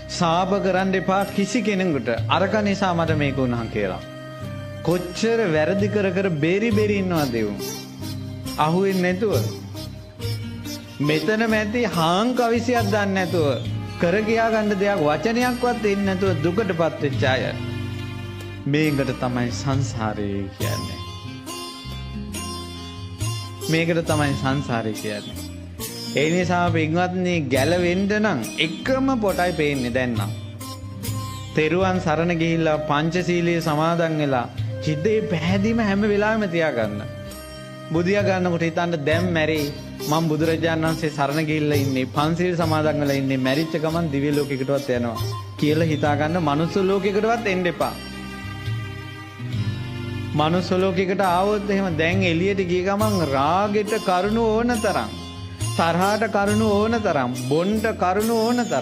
සාප කරන්න එපා කිසි කෙනෙකුට. අරක නිසා මට මේක වුණා කියලා. කොච්චර වැරදි කර කර බේරි බේරි ඉන්නවද ඒ උන්? අහුවෙන්නේ නැතුව. මෙතන මැති හාන් කවිසියක් දන්නේ නැතුව කර කියා ගන්න දෙයක් වචනයක්වත් එන්නේ නැතුව දුකටපත් වෙච්ච අය. මේකට තමයි සංසාරය කියන්නේ. මේකට තමයි සංසාරය කියන්නේ. ඒ නිසා පින්වත්නි ගැලවෙන්න නම් එකම පොටයි පේන්නේ දැන් නම්. තෙරුවන් සරණ ගිහිල්ලා පංචශීලයේ සමාදන් වෙලා හිතේ පැහැදීම හැම වෙලාවෙම තියාගන්න. බුදියා ගන්නකොට හිතන්න දැන් මැරෙයි මම බුදුරජාණන් වහන්සේ සරණ ගිහිල්ලා ඉන්නේ පංචශීල සමාදන් වෙලා ඉන්නේ මැරිච්ච ගමන් දිව්‍ය ලෝකයකටවත් යනවා කියලා හිතා ගන්න. මනුස්ස ලෝකයකටවත් එන්න එපා. මනුස්ස ලෝකයකට ආවොත් එහෙම දැන් එළියට ගිය ගමන් රාගෙට කරුණ ඕන තරම්, තරහට කරුණ ඕන තරම්, බොණ්ඩ කරුණ ඕන තරම්